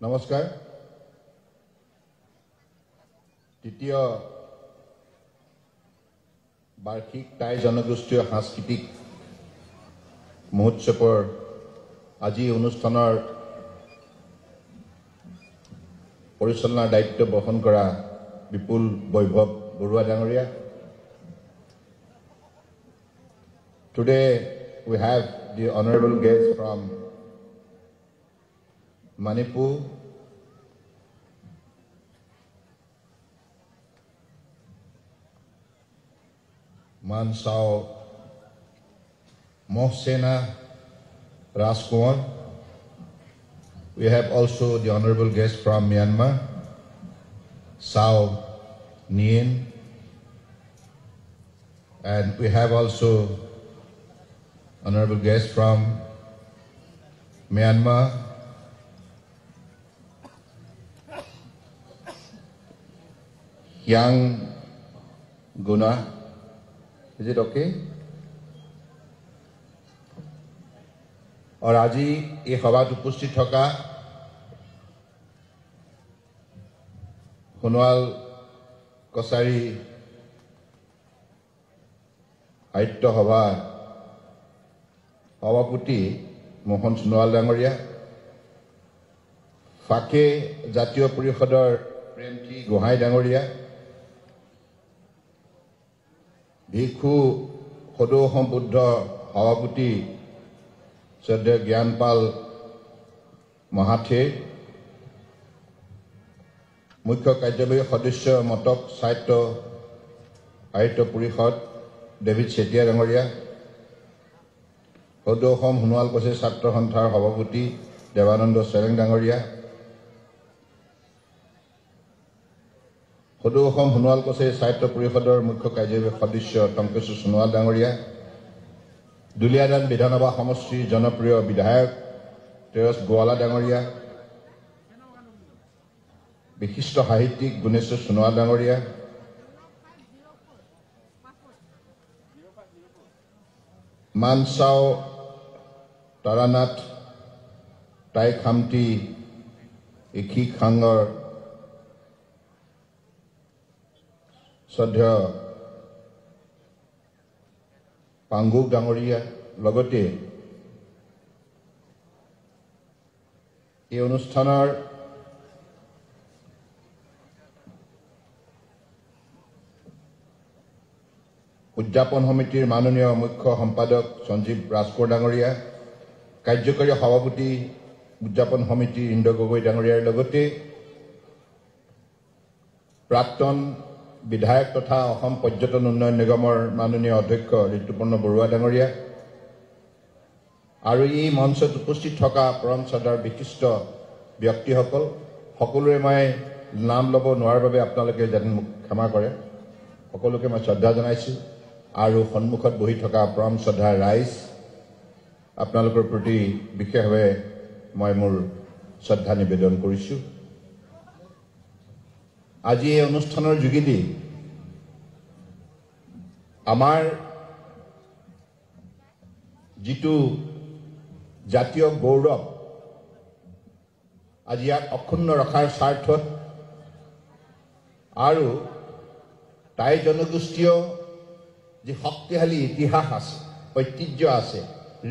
নমস্কাৰ তৃতীয় বাৰ্ষিক টাই জনগোষ্ঠীয় সাংস্কৃতিক মহোৎসৱৰ আজি অনুষ্ঠানৰ পৰিচালনাৰ দায়িত্ব বহন কৰা বিপুল বৈভৱ বৰুৱা ডাঙৰীয়া Today we have the honorable guest from Manipur, Mansao Mohsena Raskumar. We have also the honorable guest from Myanmar, Sao Nien, and we have also honorable guest from Myanmar, Yang Guna. Is it okay? और आज ये सभात उपस्थित থকা সোণোৱাল কছাৰী সাহিত্য সভা সভাপতি মোহন সোণোৱাল ডাঙৰীয়া ফাকে জাতীয় পৰিষদৰ প্ৰেমথী গোহাঁই ডাঙৰীয়া ভিক্ষু সদৌ অসম বুদ্ধ সভাপতি শ্ৰদ্ধেয় জ্ঞানপাল মহাথে মুখ্য কাৰ্যবাহী সদস্য মতক সাহিত্য পৰিষদ ডেভিড চেতিয়া ডাঙৰীয়া সদৌ অসম সোণোৱাল কছাৰী ছাত্ৰ সন্থাৰ সভাপতি দেৱানন্দ চেৰেং ডাঙৰীয়া সদৌ অসম সোণোৱাল কছাৰী সাহিত্য পৰিষদৰ মুখ্য কাৰ্যবাহী সদস্য টংকেশ্বৰ সোণোৱাল ডাঙৰীয়া দুলিয়াদান বিধানসভা সমষ্টিৰ জনপ্ৰিয় বিধায়ক তেৰছ গোৱালা ডাঙৰীয়া বিশিষ্ট সাহিত্যিক গুণেশ্বৰ সোণোৱাল ডাঙৰীয়া মানচাও তাৰানাথ টাই খামটি ইখি খাঙৰ শ্ৰদ্ধেয় পাংগুক ডাঙৰীয়া লগতে এই অনুষ্ঠানৰ উদযাপন সমিতিৰ মাননীয় মুখ্য সম্পাদক সঞ্জীৱ ৰাজকোঁৱৰ ডাঙৰীয়া কাৰ্যকৰী সভাপতি উদযাপন সমিতি ইন্দ্ৰ গগৈ ডাঙৰীয়াৰ লগতে প্ৰাক্তন বিধায়ক তথা অসম পৰ্যটন উন্নয়ন নিগমৰ মাননীয় অধ্যক্ষ ঋতুপৰ্ণ বৰুৱা ডাঙৰীয়া আৰু এই মঞ্চত উপস্থিত থকা পৰম শ্ৰদ্ধাৰ বিশিষ্ট ব্যক্তিসকল সকলোৰে মই নাম ল'ব নোৱাৰাৰ বাবে আপোনালোকে যেন মোক ক্ষমা কৰে সকলোকে মই শ্ৰদ্ধা জনাইছোঁ আৰু সন্মুখত বহি থকা পৰম শ্ৰদ্ধাৰ ৰাইজ আপোনালোকৰ প্ৰতি বিশেষভাৱে মই মোৰ শ্ৰদ্ধা নিবেদন কৰিছোঁ আজি এই অনুষ্ঠানৰ যোগেদি আমাৰ যিটো জাতীয় গৌৰৱ আজি ইয়াক অক্ষুণ্ণ ৰখাৰ স্বাৰ্থত আৰু টাই জনগোষ্ঠীয় যি শক্তিশালী ইতিহাস আছে ঐতিহ্য আছে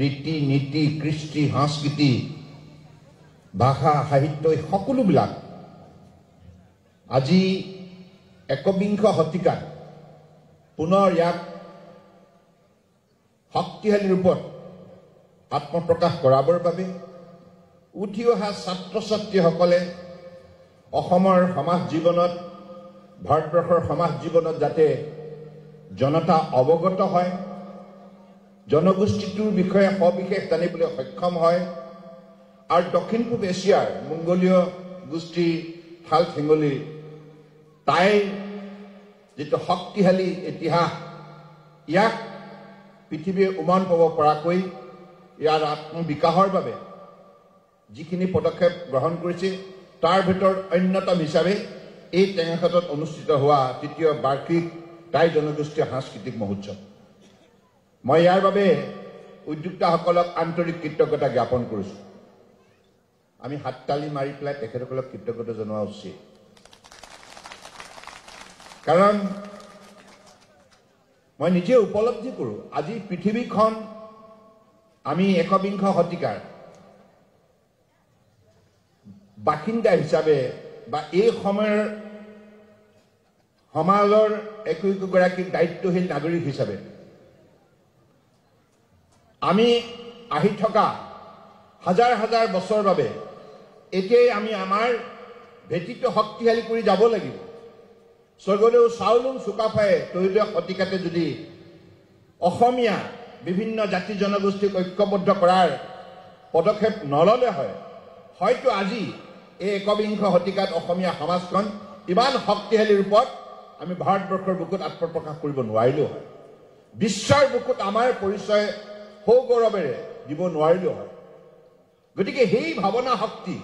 ৰীতি নীতি কৃষ্টি সংস্কৃতি ভাষা সাহিত্য সকলোবিলাক আজি একবিংশ শতিকাত পুনৰ ইয়াক শক্তিশালী ৰূপত আত্মপ্ৰকাশ কৰাবৰ বাবে উঠি অহা ছাত্ৰ ছাত্ৰীসকলে অসমৰ সমাজ জীৱনত ভাৰতবৰ্ষৰ সমাজ জীৱনত যাতে জনতা অৱগত হয় জনগোষ্ঠীটোৰ বিষয়ে সবিশেষ জানিবলৈ সক্ষম হয় আৰু দক্ষিণ পূব এছিয়াৰ মংগোলীয় গোষ্ঠী ঠাল ঠেঙুলি টাইৰ যিটো শক্তিশালী ইতিহাস ইয়াক পৃথিৱীয়ে উমান পাব পৰাকৈ ইয়াৰ আত্মবিকাশৰ বাবে যিখিনি পদক্ষেপ গ্ৰহণ কৰিছে তাৰ ভিতৰত অন্যতম হিচাপে এই টেঙাখাটত অনুষ্ঠিত হোৱা তৃতীয় বাৰ্ষিক টাই জনগোষ্ঠীয় সাংস্কৃতিক মহোৎসৱ মই ইয়াৰ বাবে উদ্যোক্তাসকলক আন্তৰিক কৃতজ্ঞতা জ্ঞাপন কৰিছোঁ আমি হাততালি মাৰি পেলাই তেখেতসকলক কৃতজ্ঞতা জনোৱা উচিত কাৰণ মই নিজে উপলব্ধি কৰোঁ আজি পৃথিৱীখন আমি ১বিংশ শতিকাৰ বাসিন্দা হিচাপে বা এই সময়ৰ সমাজৰ একোগৰাকী দায়িত্বশীল নাগৰিক হিচাপে আমি আহি থকা হাজাৰ হাজাৰ বছৰৰ বাবে এতিয়াই আমি আমাৰ ভেটিটো শক্তিশালী কৰি যাব লাগিব স্বৰ্গদেউ চাওলুং চুকাফাই ১৩ শতিকাতে যদি অসমীয়া বিভিন্ন জাতি জনগোষ্ঠীক ঐক্যবদ্ধ কৰাৰ পদক্ষেপ নললে হয় হয়তো আজি এই ১বিংশ শতিকাত অসমীয়া সমাজখন ইমান শক্তিশালী ৰূপত আমি ভাৰতবৰ্ষৰ বুকুত আত্মপ্ৰকাশ কৰিব নোৱাৰিলো হয় বিশ্বৰ বুকুত আমাৰ পৰিচয় সৌগৌৰৱেৰে দিব নোৱাৰিলো হয় গতিকে সেই ভাৱনা শক্তি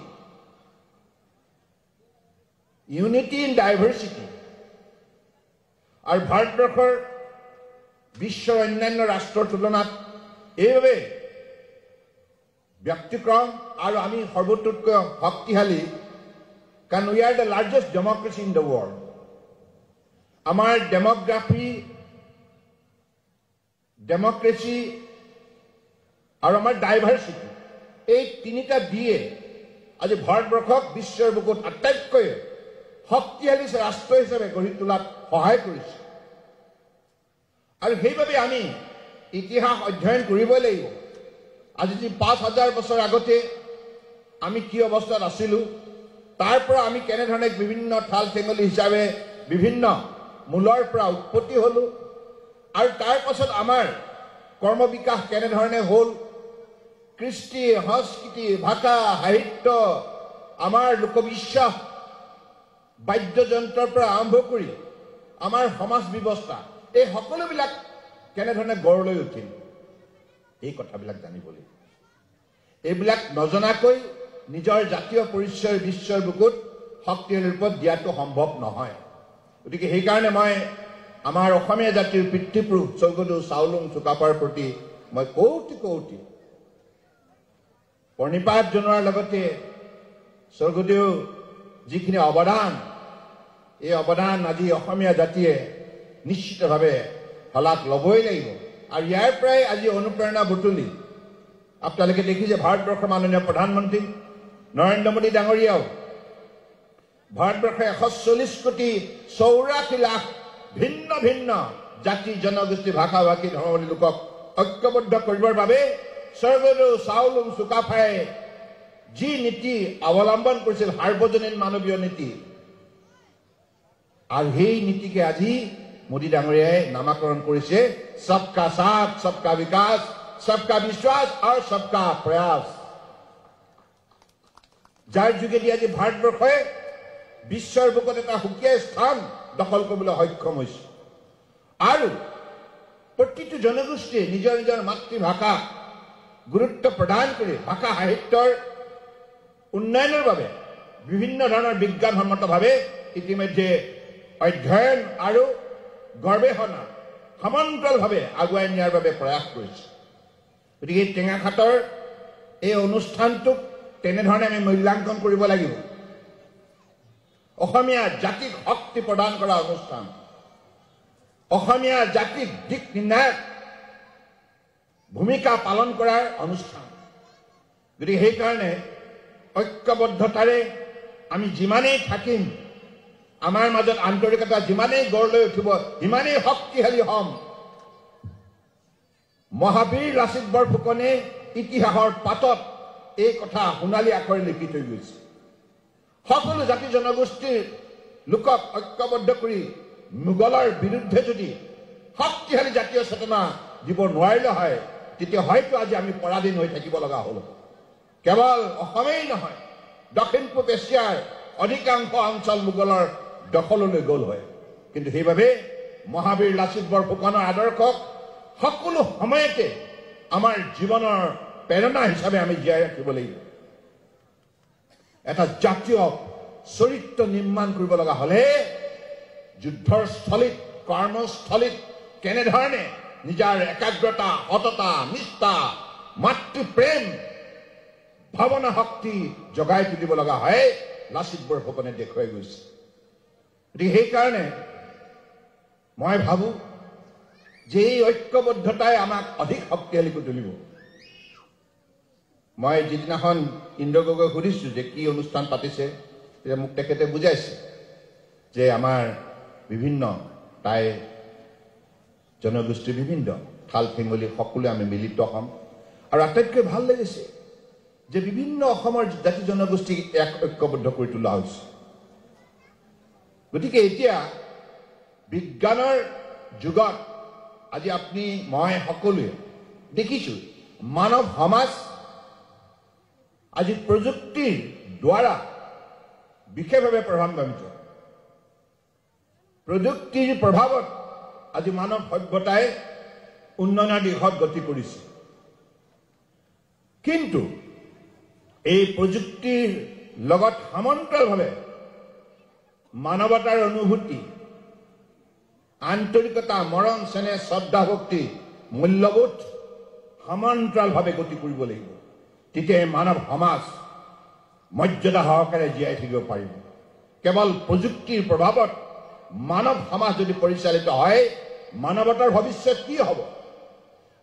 ইউনিটি ইন ডাইভাৰ্চিটি আৰু ভাৰতবৰ্ষৰ বিশ্বৰ অন্যান্য ৰাষ্ট্ৰৰ তুলনাত এইভাবে ব্যক্তিক্ৰম আৰু আমি সৰ্বতোতকৈ শক্তিশালী কাৰণ we are the largest democracy in the world আমাৰ ডেমক্ৰেচি আৰু আমাৰ ডাইভাৰ্চিটি এই তিনিটা দিয়ে আজি ভাৰতবৰ্ষক বিশ্বৰ বুকুত আটাইতকৈ শক্তিশালী ৰাষ্ট্ৰ হিচাপে গঢ়ি তোলাত সহায় কৰিছে আৰু সেইবাবে আমি ইতিহাস অধ্যয়ন কৰিবই লাগিব আজি যি ৫,০০০ বছৰ আগতে আমি কি অৱস্থাত আছিলোঁ তাৰ পৰা আমি কেনেধৰণে বিভিন্ন ঠাল ঠেঙুলি হিচাপে বিভিন্ন মূলৰ পৰা উৎপত্তি হলো আৰু তাৰ পাছত আমাৰ কৰ্ম বিকাশ কেনেধৰণে হ'ল কৃষ্টি সংস্কৃতি ভাষা সাহিত্য আমাৰ লোকবিশ্বাস বাদ্যযন্ত্ৰৰ পৰা আৰম্ভ কৰি আমাৰ সমাজ ব্যৱস্থা এই সকলোবিলাক কেনেধৰণে গঢ় লৈ উঠিল এই কথাবিলাক জানিব লাগিব এইবিলাক নজনাকৈ নিজৰ জাতীয় পৰিচয় বিশ্বৰ বুকুত শক্তিশালী ৰূপত দিয়াটো সম্ভৱ নহয় গতিকে সেইকাৰণে মই আমাৰ অসমীয়া জাতিৰ পিতৃপুৰুষ স্বৰ্গদেউ চাওলুং চুকাফাৰ প্ৰতি মই কৌটি প্ৰণিপাত জনোৱাৰ লগতে স্বৰ্গদেউ যিখিনি অৱদান এই অৱদান আজি অসমীয়া জাতিয়ে নিশ্চিতভাৱে শলাগ ল'বই লাগিব আৰু ইয়াৰ পৰাই আজি অনুপ্ৰেৰণা বুটলি আপোনালোকে দেখিছে ভাৰতবৰ্ষৰ মাননীয় প্ৰধানমন্ত্ৰী নৰেন্দ্ৰ মোদী ডাঙৰীয়াও ভাৰতবৰ্ষৰ ১৪০ কোটি ৮৪ লাখ ভিন্ন ভিন্ন জাতি জনগোষ্ঠী ভাষা ভাষী ধৰ্মাৱলী লোকক ঐক্যবদ্ধ কৰিবৰ বাবে স্বৰ্গদেউ চাওলুং চুকাফাই যি নীতি অৱলম্বন কৰিছিল সাৰ্বজনীন মানৱীয় নীতি আৰু সেই নীতিকে আজি মোদী ডাঙৰীয়াই নামাকৰণ কৰিছে সবকা সাথ সবকা বিকাশ সবকা বিশ্বাস আৰু সবকা প্ৰয়াস যাৰ যোগেদি আজি ভাৰতবৰ্ষই বিশ্বৰ বুকত এটা সুকীয়া স্থান দখল কৰিবলৈ সক্ষম হৈছে আৰু প্ৰতিটো জনগোষ্ঠীয়ে নিজৰ নিজৰ মাতৃভাষা গুৰুত্ব প্ৰদান কৰি ভাষা সাহিত্যৰ উন্নয়নৰ বাবে বিভিন্ন ধৰণৰ বিজ্ঞানসন্মতভাৱে ইতিমধ্যে অধ্যয়ন আৰু গৱেষণা সমান্তৰালভাৱে আগুৱাই নিয়াৰ বাবে প্ৰয়াস কৰিছে গতিকে টেঙাখাটৰ এই অনুষ্ঠানটোক তেনেধৰণে আমি মূল্যাংকন কৰিব লাগিব অসমীয়া জাতিক শক্তি প্ৰদান কৰা অনুষ্ঠান অসমীয়া জাতিক দিক নিৰ্ণায়ক ভূমিকা পালন কৰাৰ অনুষ্ঠান গতিকে সেইকাৰণে ঐক্যবদ্ধতাৰে আমি যিমানেই থাকিম আমাৰ মাজত আন্তৰিকতা যিমানেই গঢ় লৈ উঠিব সিমানেই শক্তিশালী হ'ম মহাবীৰ লাচিত বৰফুকনে ইতিহাসৰ পাতত এই কথা সোণালী আখৰে লিখি থৈ গৈছে সকলো জাতি জনগোষ্ঠীৰ লোকক ঐক্যবদ্ধ কৰি মোগলৰ বিৰুদ্ধে যদি শক্তিশালী জাতীয় চেতনা দিব নোৱাৰিলে হয় তেতিয়া হয়তো আজি আমি পৰাধীন হৈ থাকিব লগা হ'ল কেৱল অসমেই নহয় দক্ষিণ পূব এছিয়াৰ অধিকাংশ অঞ্চল মোগলৰ দখললৈ গ'ল হয় কিন্তু সেইবাবে মহাবীৰ লাচিত বৰফুকনৰ আদৰ্শক সকলো সময়তে আমাৰ জীৱনৰ প্ৰেৰণা হিচাপে আমি জীয়াই ৰাখিব লাগিব এটা জাতীয় চৰিত্ৰ নিৰ্মাণ কৰিব লগা হ'লে যুদ্ধৰ স্থলীত কৰ্মস্থলীত কেনেধৰণে নিজৰ একাগ্ৰতা সততা নিষ্ঠা মাতৃপ্ৰেম ভাৱনা শক্তি জগাই তুলিব লগা হয় লাচিত বৰফুকনে দেখুৱাই গৈছে গতিকে সেইকাৰণে মই ভাবো যে এই ঐক্যবদ্ধতাই আমাক অধিক শক্তিশালী কৰি তুলিব মই যিদিনাখন ইন্দ্ৰ গগৈক সুধিছো যে কি অনুষ্ঠান পাতিছে তেতিয়া মোক তেখেতে বুজাইছে যে আমাৰ বিভিন্ন তাই জনগোষ্ঠীৰ বিভিন্ন ঠাল ঠেঙুলি সকলোৱে আমি মিলিত হ'ম আৰু আটাইতকৈ ভাল লাগিছে যে বিভিন্ন অসমৰ জাতি জনগোষ্ঠীক এক ঐক্যবদ্ধ কৰি তোলা হৈছে গতিকে এতিয়া বিজ্ঞানৰ যুগত আজি আপুনি মই সকলোৱে দেখিছো মানৱ সমাজ আজি প্ৰযুক্তিৰ দ্বাৰা বিশেষভাৱে প্ৰভাৱান্বিত প্ৰযুক্তিৰ প্ৰভাৱত আজি মানৱ সভ্যতাই উন্নয়নৰ দিশত গতি কৰিছে কিন্তু এই প্ৰযুক্তিৰ লগত সমান্তৰালভাৱে মানৱতাৰ অনুভূতি আন্তৰিকতা মৰম চেনেহ শ্ৰদ্ধা ভক্তি মূল্যবোধ সমান্তৰালভাৱে গতি কৰিব লাগিব তেতিয়া মানৱ সমাজ মৰ্যাদা সহকাৰে জীয়াই থাকিব পাৰিব কেৱল প্ৰযুক্তিৰ প্ৰভাৱত মানৱ সমাজ যদি পৰিচালিত হয় মানৱতাৰ ভৱিষ্যত কি হ'ব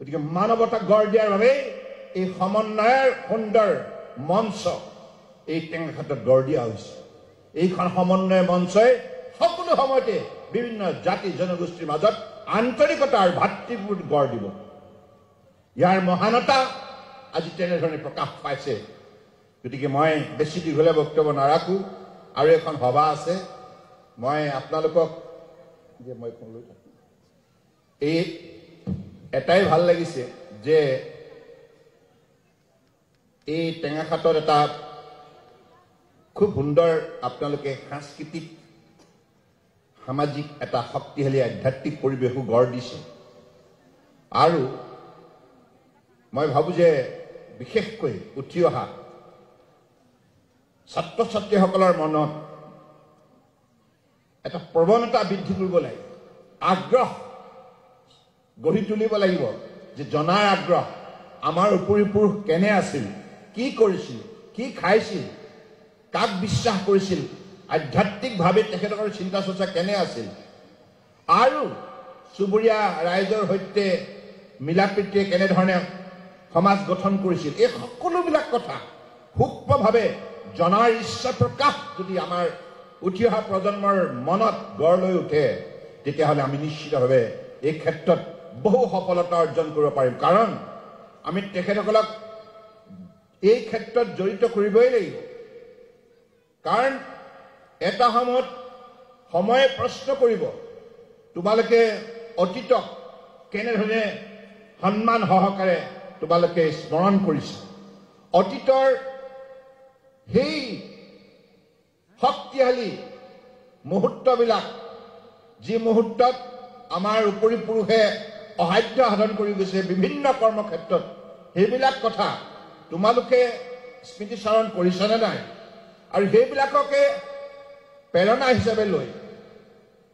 গতিকে মানৱতাক গঢ় দিয়াৰ বাবে এই সমন্বয়ৰ সুন্দৰ মঞ্চ এই টেঙাখাটত গঢ় দিয়া হৈছে এইখন সমন্বয় মঞ্চই সকলো সময়তে বিভিন্ন জাতি জনগোষ্ঠীৰ মাজত আন্তৰিকতা আৰু ভাতৃত্ববোধ গঢ় দিব ইয়াৰ মহানতা আজি তেনেধৰণে প্ৰকাশ পাইছে গতিকে মই বেছি দীঘলীয়া বক্তব্য নাৰাখো আৰু এখন সভা আছে মই আপোনালোকক যে মই এই এটাই ভাল লাগিছে যে এই টেঙাখাটত এটা খুব সুন্দৰ আপোনালোকে সাংস্কৃতিক সামাজিক এটা শক্তিশালী আধ্যাত্মিক পৰিৱেশো গঢ় দিছে আৰু মই ভাবো যে বিশেষকৈ উঠি অহা ছাত্ৰ ছাত্ৰীসকলৰ মনত এটা প্ৰৱণতা বৃদ্ধি কৰিব লাগিব আগ্ৰহ গঢ়ি তুলিব লাগিব যে জনাৰ আগ্ৰহ আমাৰ উপৰি পুৰুষ কেনে আছিল কি কৰিছিল কি খাইছিল কাক বিশ্বাস কৰিছিল আধ্যাত্মিকভাৱে তেখেতৰ চিন্তা চৰ্চা কেনে আছিল আৰু চুবুৰীয়া ৰাইজৰ সৈতে মিলাপ্ৰীতিয়ে কেনেধৰণে সমাজ গঠন কৰিছিল এই সকলোবিলাক কথা সূক্ষ্মভাৱে জনাৰ ইচ্ছা প্ৰকাশ যদি আমাৰ উঠি অহা প্ৰজন্মৰ মনত গঢ় লৈ উঠে তেতিয়াহ'লে আমি নিশ্চিতভাৱে এই ক্ষেত্ৰত বহু সফলতা অৰ্জন কৰিব পাৰিম কাৰণ আমি তেখেতসকলক এই ক্ষেত্ৰত জড়িত কৰিবই লাগিব কাৰণ এটা সময়ত সময়ে প্ৰশ্ন কৰিব তোমালোকে অতীতক কেনেধৰণে সন্মান সহকাৰে তোমালোকে স্মৰণ কৰিছা অতীতৰ সেই শক্তিশালী মুহূৰ্তবিলাক যি মুহূৰ্তত আমাৰ উপৰি পুৰুষে অসাধ্য সাধন কৰি গৈছে বিভিন্ন কৰ্মক্ষেত্ৰত সেইবিলাক কথা তোমালোকে স্মৃতিচাৰণ কৰিছানে নাই আৰু সেইবিলাককে প্ৰেৰণা হিচাপে লৈ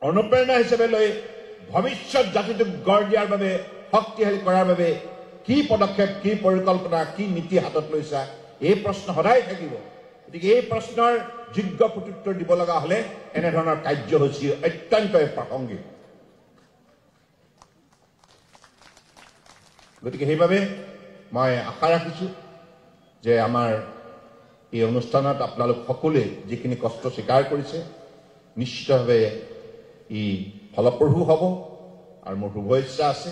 অনুপ্ৰেৰণা হিচাপে লৈ ভৱিষ্যত জাতিটোক গঢ় দিয়াৰ বাবে শক্তিশালী কৰাৰ বাবে কি পদক্ষেপ কি পৰিকল্পনা কি নীতি হাতত লৈছা এই প্ৰশ্ন সদায় থাকিব গতিকে এই প্ৰশ্নৰ যোগ্য প্ৰত্যুত্তৰ দিব লগা হ'লে এনেধৰণৰ কাৰ্যসূচী অত্যন্তই প্ৰাসংগিক গতিকে সেইবাবে মই আশা ৰাখিছোঁ যে আমাৰ এই অনুষ্ঠানত আপোনালোক সকলোৱে যিখিনি কষ্ট স্বীকাৰ কৰিছে নিশ্চিতভাৱে ই ফলপ্ৰসূ হ'ব আৰু মোৰ শুভেচ্ছা আছে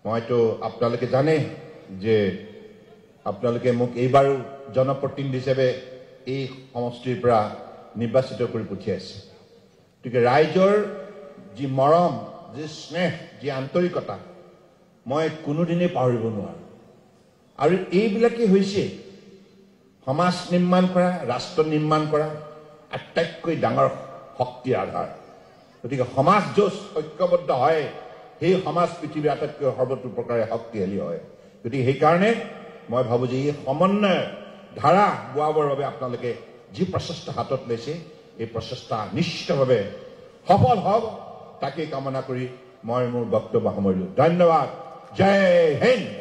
মইতো আপোনালোকে জানে যে আপোনালোকে মোক এইবাৰো জনপ্ৰতিনিধি হিচাপে এই সমষ্টিৰ পৰা নিৰ্বাচিত কৰি পঠিয়াইছে গতিকে ৰাইজৰ যি মৰম যি স্নেহ যি আন্তৰিকতা মই কোনোদিনেই পাহৰিব নোৱাৰো আৰু এইবিলাকেই হৈছে সমাজ নিৰ্মাণ কৰা ৰাষ্ট্ৰ নিৰ্মাণ কৰা আটাইতকৈ ডাঙৰ শক্তিৰ আধাৰ গতিকে সমাজ য'ত ঐক্যবদ্ধ হয় সেই সমাজ পৃথিৱীৰ আটাইতকৈ সৰ্বতোপ্ৰকাৰে শক্তিশালী হয় গতিকে সেইকাৰণে মই ভাবো যে এই সমন্বয়ৰ ধাৰা বোৱাবৰ বাবে আপোনালোকে যি প্ৰচেষ্টা হাতত লৈছে এই প্ৰচেষ্টা নিশ্চিতভাৱে সফল হ'ব তাকে কামনা কৰি মই মোৰ বক্তব্য সামৰিলোঁ ধন্যবাদ জয় হিন্দ